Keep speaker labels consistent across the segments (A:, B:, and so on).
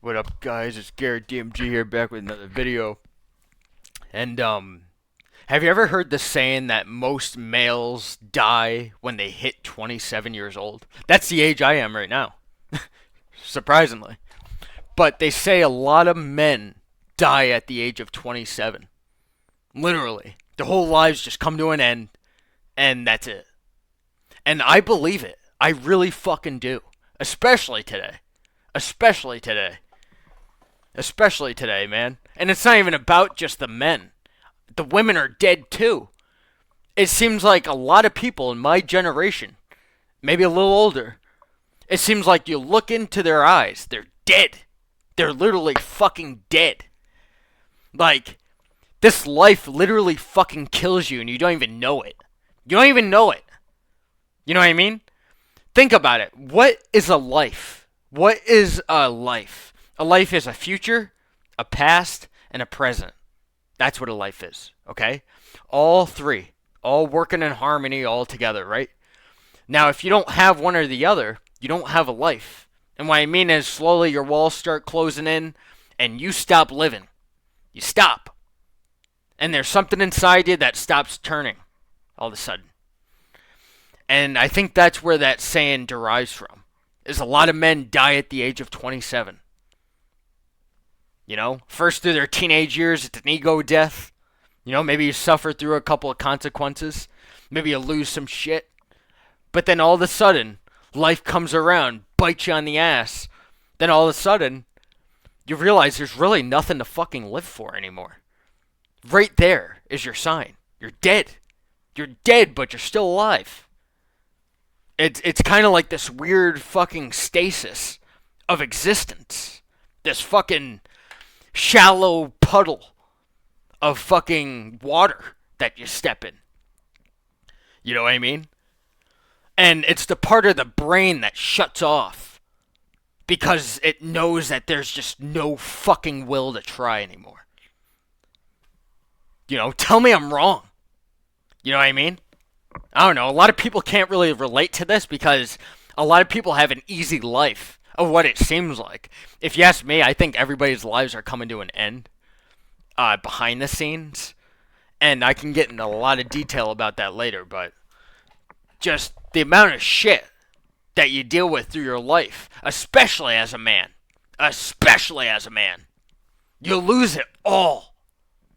A: What up, guys? It's Garrett DMG here, back with another video. And have you ever heard the saying that most males die when they hit 27 years old? That's the age I am right now, surprisingly. But they say a lot of men die at the age of 27. Literally, their whole lives just come to an end, and that's it. And I believe it. I really fucking do. Especially today. Especially today. Especially today, man. And it's not even about just the men. The women are dead too. It seems like a lot of people in my generation, maybe a little older, it seems like you look into their eyes, they're dead. They're literally fucking dead. Like, this life literally fucking kills you and you don't even know it. You don't even know it. You know what I mean? Think about it. What is a life? What is a life? A life is a future, a past, and a present. That's what a life is, okay? All three. All working in harmony all together, right? Now, if you don't have one or the other, you don't have a life. And what I mean is slowly your walls start closing in and you stop living. You stop. And there's something inside you that stops turning all of a sudden. And I think that's where that saying derives from. Is a lot of men die at the age of 27. You know, first through their teenage years, it's an ego death. You know, maybe you suffer through a couple of consequences. Maybe you lose some shit. But then all of a sudden, life comes around, bites you on the ass. Then all of a sudden, you realize there's really nothing to fucking live for anymore. Right there is your sign. You're dead. You're dead, but you're still alive. It's kind of like this weird fucking stasis of existence. This fucking shallow puddle of fucking water that you step in. You know what I mean? And it's the part of the brain that shuts off because it knows that there's just no fucking will to try anymore. You know, tell me I'm wrong. You know what I mean? I don't know. A lot of people can't really relate to this because a lot of people have an easy life of what it seems like. If you ask me, I think everybody's lives are coming to an end behind the scenes. And I can get into a lot of detail about that later, but just the amount of shit that you deal with through your life, especially as a man. Especially as a man. You lose it all.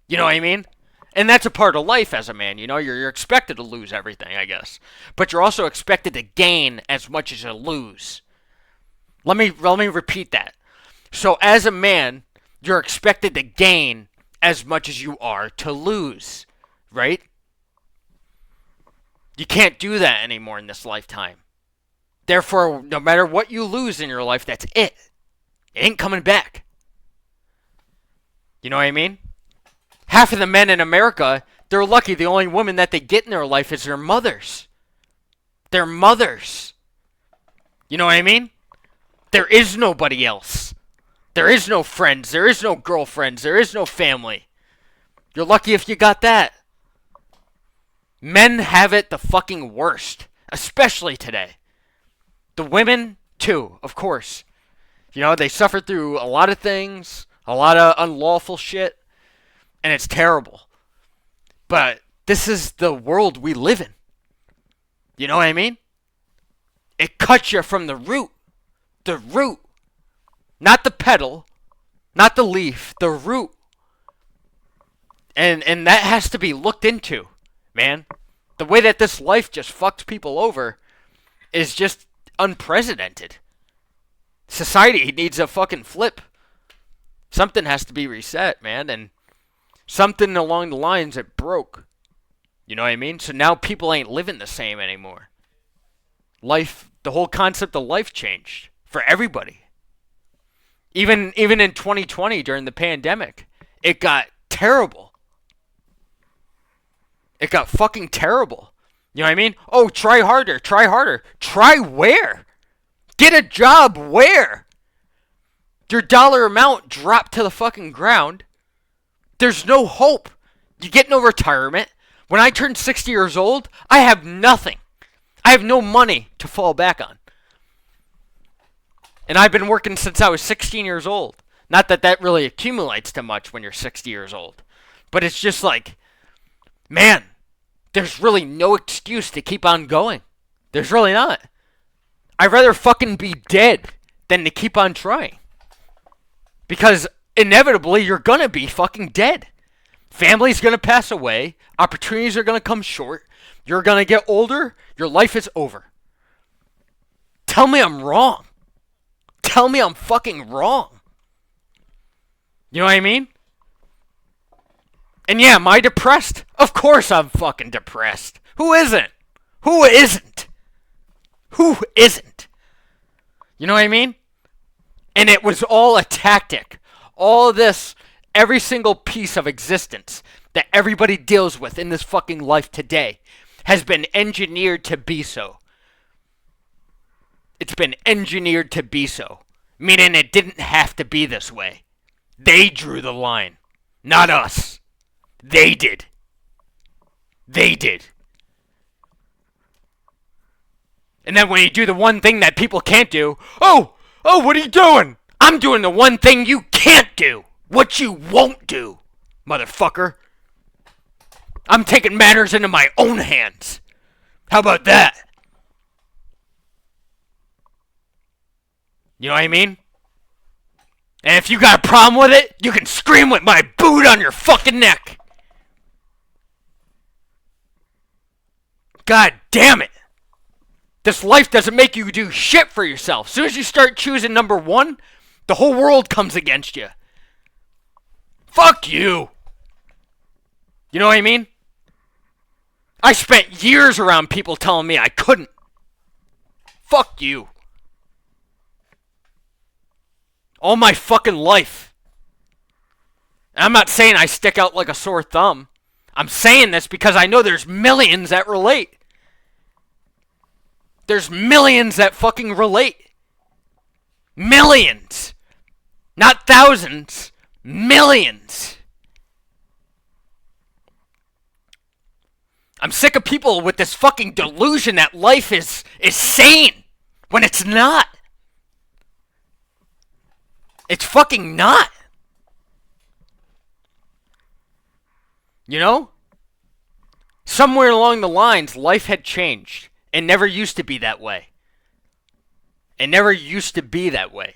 A: You know what I mean? And that's a part of life as a man, you know? You're expected to lose everything, I guess. But you're also expected to gain as much as you lose. Let me repeat that. So as a man, you're expected to gain as much as you are to lose, right? You can't do that anymore in this lifetime. Therefore, no matter what you lose in your life, that's it. It ain't coming back. You know what I mean? Half of the men in America, they're lucky the only woman that they get in their life is their mothers. Their mothers. You know what I mean? There is nobody else. There is no friends. There is no girlfriends. There is no family. You're lucky if you got that. Men have it the fucking worst. Especially today. The women, too, of course. You know, they suffer through a lot of things. A lot of unlawful shit. And it's terrible. But this is the world we live in. You know what I mean? It cuts you from the root. The root. Not the petal. Not the leaf. The root. And that has to be looked into, man. The way that this life just fucks people over is just unprecedented. Society needs a fucking flip. Something has to be reset, man. And something along the lines that broke. You know what I mean? So now people ain't living the same anymore. Life, the whole concept of life changed for everybody. Even in 2020 during the pandemic, it got terrible. It got fucking terrible. You know what I mean? Oh, try harder, try harder. Try where? Get a job where? Your dollar amount dropped to the fucking ground. There's no hope. You get no retirement. When I turn 60 years old, I have nothing. I have no money to fall back on. And I've been working since I was 16 years old. Not that that really accumulates to much when you're 60 years old. But it's just like, man, there's really no excuse to keep on going. There's really not. I'd rather fucking be dead than to keep on trying. Because inevitably you're gonna be fucking dead. Family's gonna pass away. Opportunities are gonna come short. You're gonna get older. Your life is over. Tell me I'm wrong. Tell me I'm fucking wrong. You know what I mean? And yeah, am I depressed? Of course I'm fucking depressed. Who isn't? Who isn't? Who isn't? You know what I mean? And it was all a tactic. All this, every single piece of existence that everybody deals with in this fucking life today has been engineered to be so. It's been engineered to be so. Meaning it didn't have to be this way. They drew the line. Not us. They did. They did. And then when you do the one thing that people can't do, oh, what are you doing? I'm doing the one thing you can't do. What you won't do, motherfucker. I'm taking matters into my own hands. How about that? You know what I mean? And if you got a problem with it, you can scream with my boot on your fucking neck. God damn it. This life doesn't make you do shit for yourself. As soon as you start choosing number one, the whole world comes against you. Fuck you. You know what I mean? I spent years around people telling me I couldn't. Fuck you. All my fucking life. And I'm not saying I stick out like a sore thumb. I'm saying this because I know there's millions that relate. There's millions that fucking relate. Millions. Not thousands. Millions. I'm sick of people with this fucking delusion that life is sane when it's not. It's fucking not. You know? Somewhere along the lines, life had changed. It never used to be that way. It never used to be that way.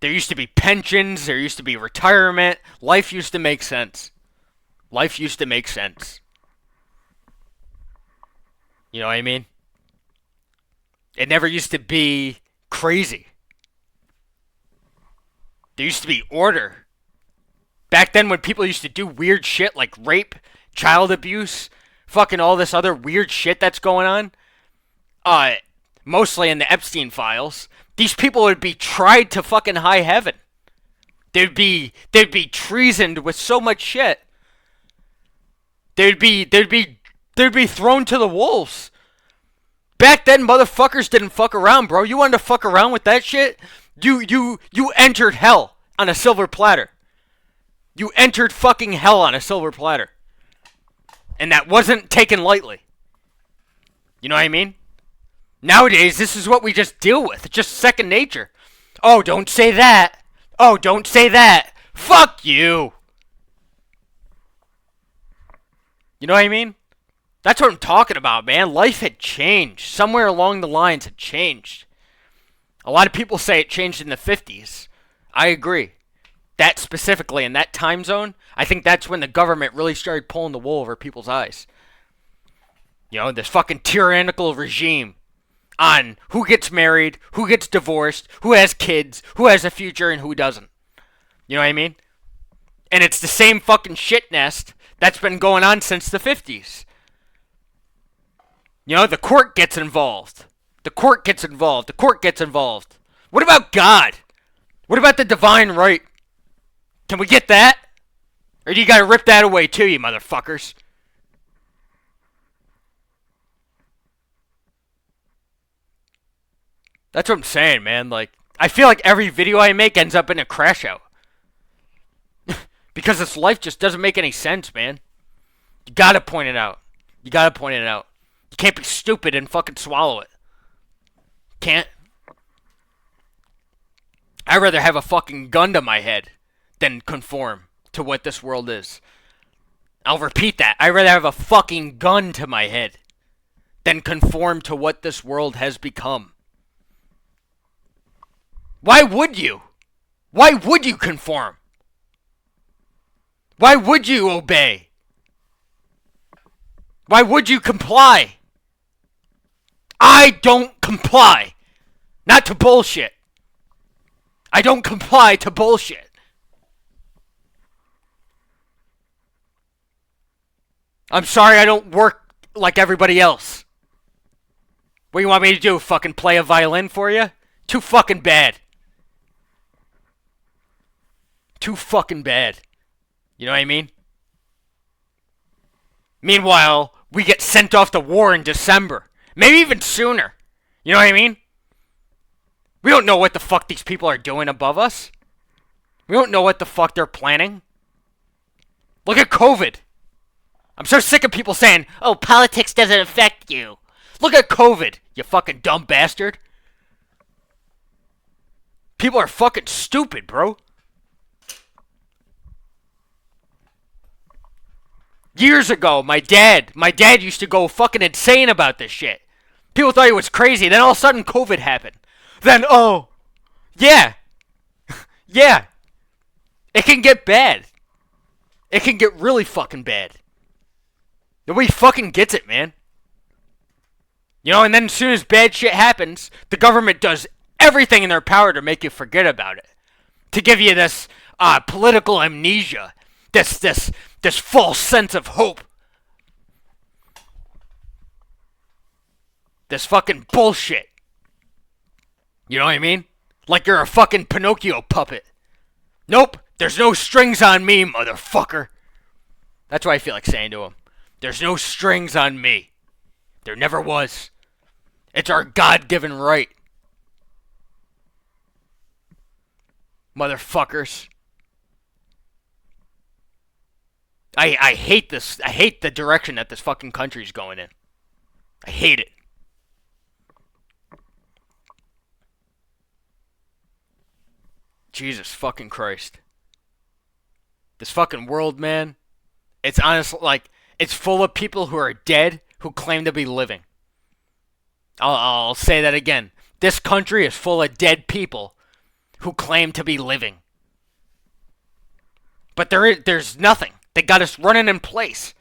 A: There used to be pensions. There used to be retirement. Life used to make sense. Life used to make sense. You know what I mean? It never used to be crazy. There used to be order. Back then when people used to do weird shit like rape, child abuse, fucking all this other weird shit that's going on, mostly in the Epstein files, these people would be tried to fucking high heaven. They'd be treasoned with so much shit. They'd be thrown to the wolves. Back then, motherfuckers didn't fuck around, bro. You wanted to fuck around with that shit? You entered hell on a silver platter. You entered fucking hell on a silver platter. And that wasn't taken lightly. You know what I mean? Nowadays, this is what we just deal with. It's just second nature. Oh, don't say that. Oh, don't say that. Fuck you. You know what I mean? That's what I'm talking about, man. Life had changed. Somewhere along the lines it changed. A lot of people say it changed in the 50s. I agree. That specifically, in that time zone, I think that's when the government really started pulling the wool over people's eyes. You know, this fucking tyrannical regime on who gets married, who gets divorced, who has kids, who has a future, and who doesn't. You know what I mean? And it's the same fucking shit nest that's been going on since the 50s. You know, the court gets involved. The court gets involved. The court gets involved. What about God? What about the divine right? Can we get that? Or do you gotta rip that away too, you motherfuckers? That's what I'm saying, man. Like, I feel like every video I make ends up in a crash out. Because this life just doesn't make any sense, man. You gotta point it out. You gotta point it out. You can't be stupid and fucking swallow it. Can't. I'd rather have a fucking gun to my head than conform to what this world is. I'll repeat that. I'd rather have a fucking gun to my head than conform to what this world has become. Why would you? Why would you conform? Why would you obey? Why would you comply? I don't comply. Not to bullshit. I don't comply to bullshit. I'm sorry I don't work like everybody else. What do you want me to do? Fucking play a violin for you? Too fucking bad. Too fucking bad. You know what I mean? Meanwhile, we get sent off to war in December. Maybe even sooner. You know what I mean? We don't know what the fuck these people are doing above us. We don't know what the fuck they're planning. Look at COVID. I'm so sick of people saying, oh, politics doesn't affect you. Look at COVID, you fucking dumb bastard. People are fucking stupid, bro. Years ago, my dad used to go fucking insane about this shit. People thought he was crazy. Then all of a sudden, COVID happened. Then, oh, yeah. Yeah. It can get bad. It can get really fucking bad. Nobody fucking gets it, man. You know, and then as soon as bad shit happens, the government does everything in their power to make you forget about it. To give you this political amnesia. This false sense of hope. This fucking bullshit. You know what I mean? Like you're a fucking Pinocchio puppet. Nope, there's no strings on me, motherfucker. That's what I feel like saying to him. There's no strings on me. There never was. It's our God-given right. Motherfuckers. I hate this. I hate the direction that this fucking country's going in. I hate it. Jesus fucking Christ. This fucking world, man. It's honestly like, it's full of people who are dead who claim to be living. I'll say that again. This country is full of dead people who claim to be living. But there's nothing. They got us running in place.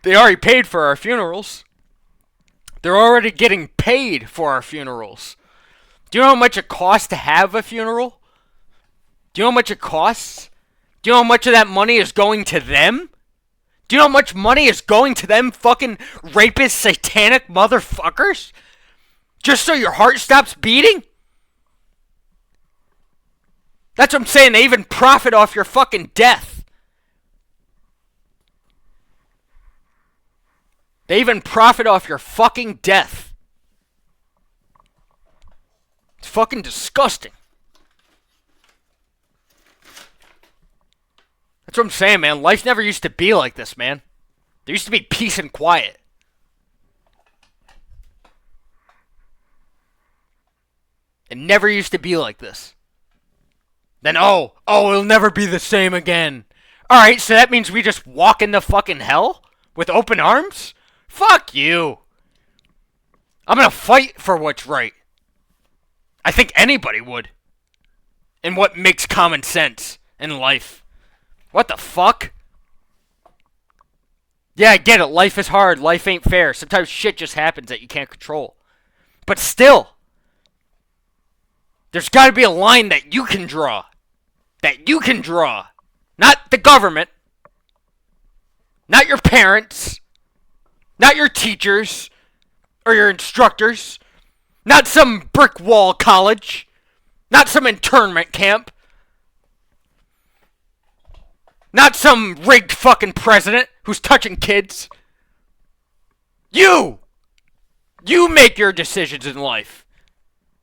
A: They already paid for our funerals. They're already getting paid for our funerals. Do you know how much it costs to have a funeral? Do you know how much it costs? Do you know how much of that money is going to them? Do you know how much money is going to them fucking rapist, satanic motherfuckers? Just so your heart stops beating? That's what I'm saying. They even profit off your fucking death. They even profit off your fucking death. It's fucking disgusting. That's what I'm saying, man. Life never used to be like this, man. There used to be peace and quiet. It never used to be like this. Then, it'll never be the same again. Alright, so that means we just walk into fucking hell? With open arms? Fuck you. I'm gonna fight for what's right. I think anybody would. And what makes common sense in life. What the fuck? Yeah, I get it. Life is hard. Life ain't fair. Sometimes shit just happens that you can't control. But still, there's got to be a line that you can draw. That you can draw. Not the government. Not your parents. Not your teachers. Or your instructors. Not some brick wall college. Not some internment camp. Not some rigged fucking president who's touching kids. You! You make your decisions in life.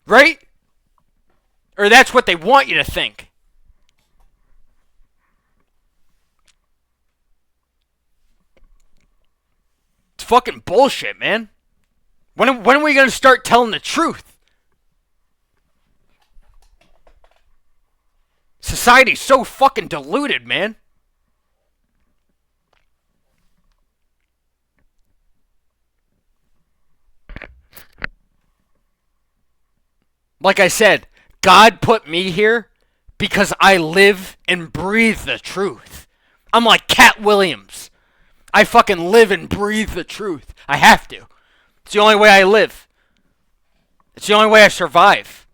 A: Right? Or that's what they want you to think. It's fucking bullshit, man. When are we going to start telling the truth? Society's so fucking deluded, man. Like I said, God put me here because I live and breathe the truth. I'm like Cat Williams. I fucking live and breathe the truth. I have to. It's the only way I live. It's the only way I survive.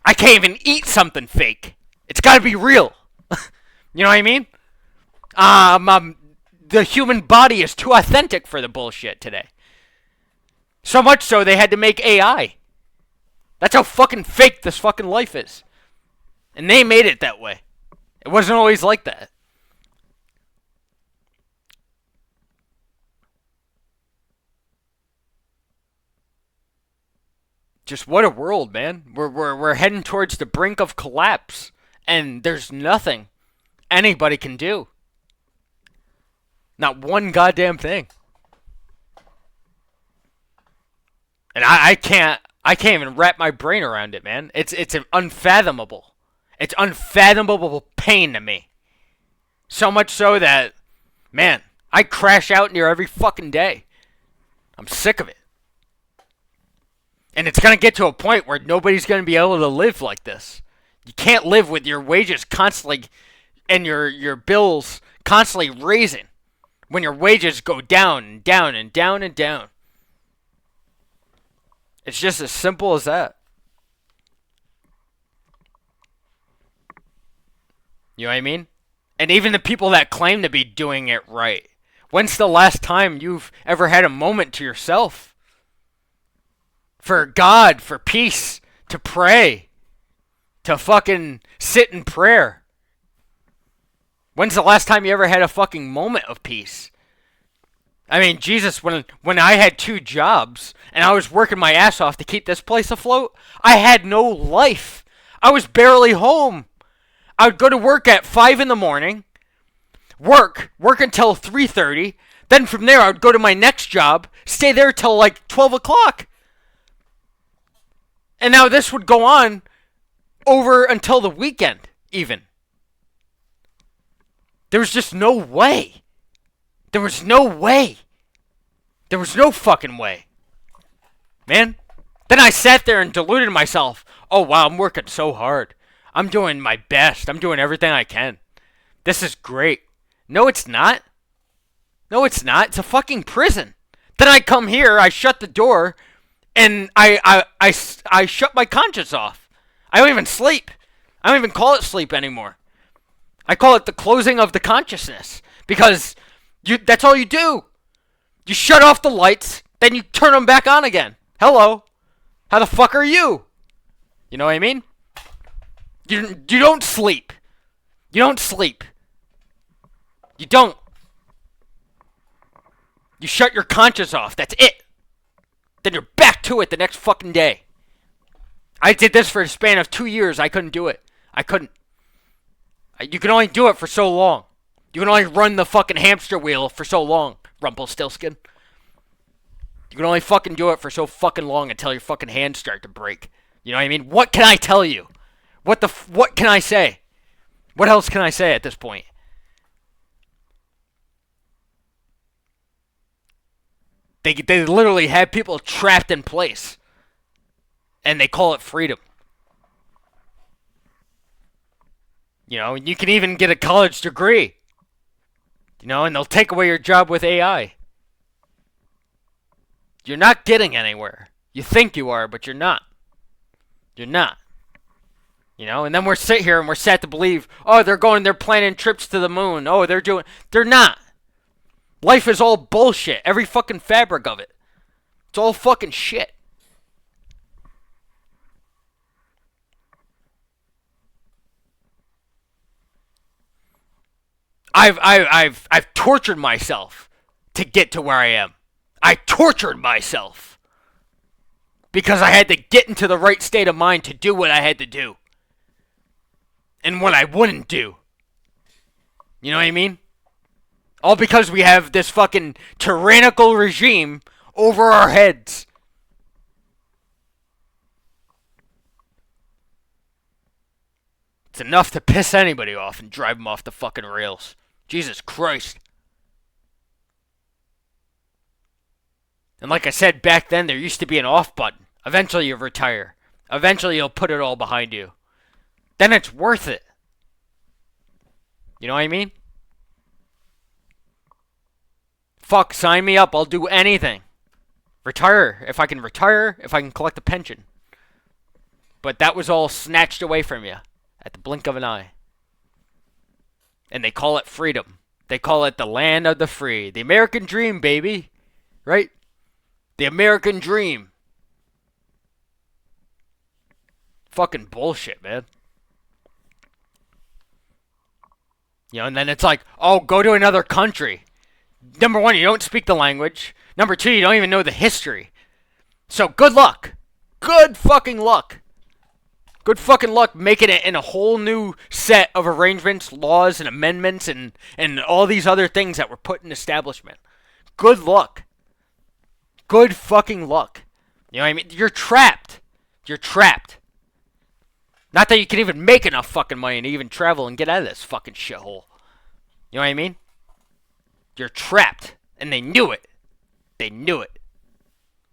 A: I can't even eat something fake. It's gotta be real. You know what I mean? The human body is too authentic for the bullshit today. So much so they had to make AI. That's how fucking fake this fucking life is. And they made it that way. It wasn't always like that. Just what a world, man. We're heading towards the brink of collapse. And there's nothing anybody can do. Not one goddamn thing. And I can't even wrap my brain around it, man. It's unfathomable. It's unfathomable pain to me. So much so that, man, I crash out near every fucking day. I'm sick of it. And it's going to get to a point where nobody's going to be able to live like this. You can't live with your wages constantly and your bills constantly raising when your wages go down and down and down and down. It's just as simple as that. You know what I mean? And even the people that claim to be doing it right. When's the last time you've ever had a moment to yourself? For God, for peace, to pray, to fucking sit in prayer. When's the last time you ever had a fucking moment of peace? I mean, Jesus, when I had 2 jobs and I was working my ass off to keep this place afloat, I had no life. I was barely home. I would go to work at 5 in the morning, work until 3:30, then from there I would go to my next job, stay there till like 12 o'clock. And now this would go on over until the weekend, even. There was just no way. There was no way. There was no fucking way. Man. Then I sat there and deluded myself. Oh, wow, I'm working so hard. I'm doing my best. I'm doing everything I can. This is great. No, it's not. No, it's not. It's a fucking prison. Then I come here, I shut the door, and I shut my conscience off. I don't even sleep. I don't even call it sleep anymore. I call it the closing of the consciousness. Because that's all you do. You shut off the lights, then you turn them back on again. Hello. How the fuck are you? You know what I mean? You don't sleep. You don't sleep. You don't. You shut your conscience off. That's it. Then you're back to it the next fucking day. I did this for a span of 2 years. I couldn't do it. I couldn't. You can only do it for so long. You can only run the fucking hamster wheel for so long, Rumpelstiltskin. You can only fucking do it for so fucking long until your fucking hands start to break. You know what I mean? What can I tell you? What can I say? What else can I say at this point? They literally have people trapped in place. And they call it freedom. You know, you can even get a college degree. You know, and they'll take away your job with AI. You're not getting anywhere. You think you are, but you're not. You're not. You know, and then we're sit here and we're set to believe, oh, they're planning trips to the moon. Oh, they're not. Life is all bullshit. Every fucking fabric of it. It's all fucking shit. I've tortured myself to get to where I am. I tortured myself because I had to get into the right state of mind to do what I had to do and what I wouldn't do. You know what I mean? All because we have this fucking tyrannical regime over our heads. It's enough to piss anybody off and drive them off the fucking rails. Jesus Christ. And like I said back then, there used to be an off button. Eventually you retire. Eventually you'll put it all behind you. Then it's worth it. You know what I mean? Fuck, sign me up. I'll do anything. Retire. If I can retire, if I can collect a pension. But that was all snatched away from you at the blink of an eye. And they call it freedom. They call it the land of the free. The American dream, baby. Right? The American dream. Fucking bullshit, man. You know, and then it's like, oh, go to another country. Number one, you don't speak the language. Number two, you don't even know the history. So good luck. Good fucking luck. Good fucking luck making it in a whole new set of arrangements, laws, and amendments, and all these other things that were put in establishment. Good luck. Good fucking luck. You know what I mean? You're trapped. You're trapped. Not that you can even make enough fucking money to even travel and get out of this fucking shithole. You know what I mean? You're trapped. And they knew it. They knew it.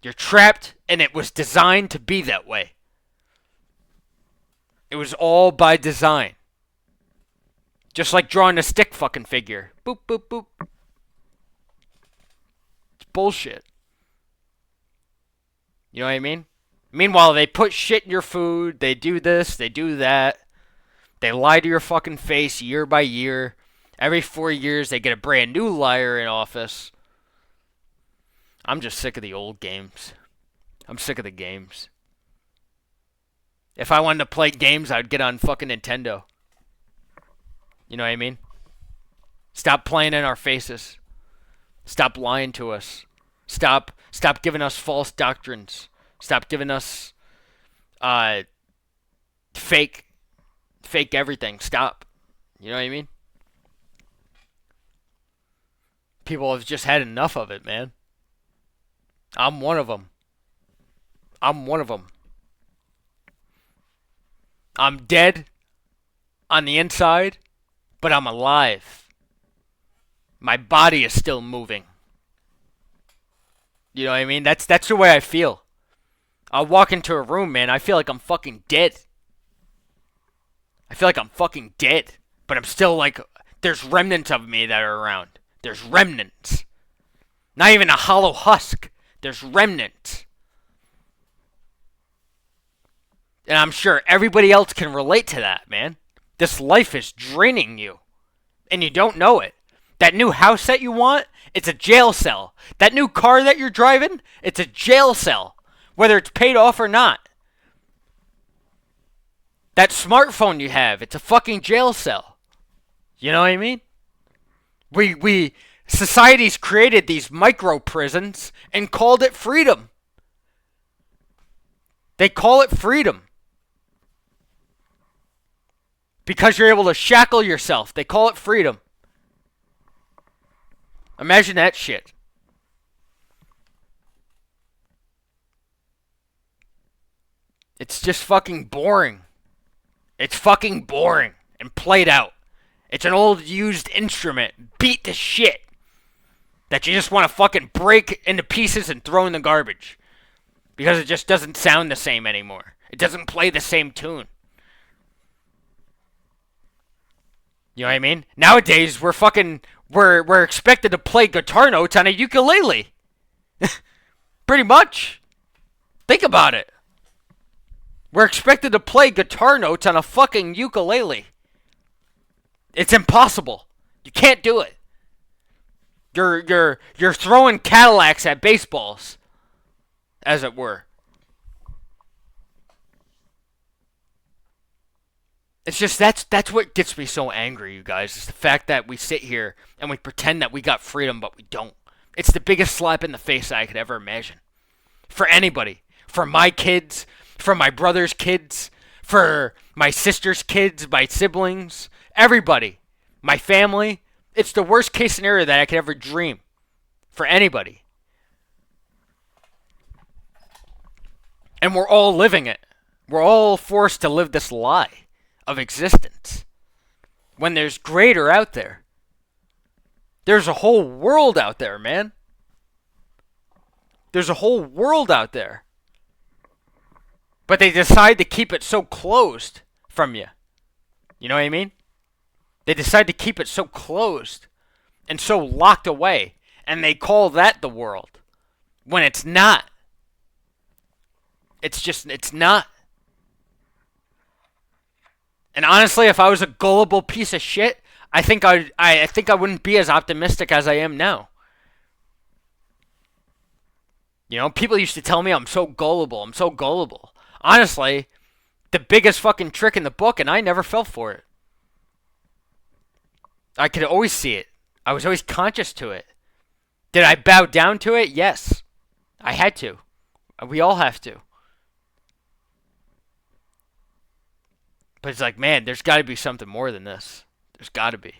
A: You're trapped, and it was designed to be that way. It was all by design. Just like drawing a stick fucking figure. Boop, boop, boop. It's bullshit. You know what I mean? Meanwhile, they put shit in your food. They do this. They do that. They lie to your fucking face year by year. Every 4 years, they get a brand new liar in office. I'm just sick of the old games. I'm sick of the games. If I wanted to play games, I'd get on fucking Nintendo. You know what I mean? Stop playing in our faces. Stop lying to us. Stop giving us false doctrines. Stop giving us fake everything. Stop. You know what I mean? People have just had enough of it, man. I'm one of them. I'm one of them. I'm dead on the inside, but I'm alive. My body is still moving. You know what I mean? That's the way I feel. I'll walk into a room, man. I feel like I'm fucking dead. I feel like I'm fucking dead. But I'm still like, there's remnants of me that are around. There's remnants. Not even a hollow husk. There's remnants. And I'm sure everybody else can relate to that, man. This life is draining you. And you don't know it. That new house that you want, it's a jail cell. That new car that you're driving, it's a jail cell. Whether it's paid off or not. That smartphone you have, it's a fucking jail cell. You know what I mean? Society's created these micro prisons and called it freedom. They call it freedom. Because you're able to shackle yourself. They call it freedom. Imagine that shit. It's just fucking boring. It's fucking boring and played out. It's an old used instrument, beat to shit, that you just want to fucking break into pieces and throw in the garbage. Because it just doesn't sound the same anymore. It doesn't play the same tune. You know what I mean? Nowadays, we're expected to play guitar notes on a ukulele. Pretty much. Think about it. We're expected to play guitar notes on a fucking ukulele. It's impossible. You can't do it. You're throwing Cadillacs at baseballs, as it were. It's just that's what gets me so angry, you guys. Is the fact that we sit here and we pretend that we got freedom, but we don't. It's the biggest slap in the face I could ever imagine. For anybody. For my kids. For my brother's kids. For my sister's kids. My siblings. Everybody. My family. It's the worst case scenario that I could ever dream. For anybody. And we're all living it. We're all forced to live this lie of existence when there's greater out there. There's a whole world out there, man. There's a whole world out there. But they decide to keep it so closed from you. You know what I mean? They decide to keep it so closed and so locked away. And they call that the world. When it's not. It's not. And honestly, if I was a gullible piece of shit, I think I wouldn't be as optimistic as I am now. You know, people used to tell me I'm so gullible. I'm so gullible. Honestly, the biggest fucking trick in the book, and I never fell for it. I could always see it. I was always conscious to it. Did I bow down to it? Yes. I had to. We all have to. But it's like, man, there's got to be something more than this. There's got to be.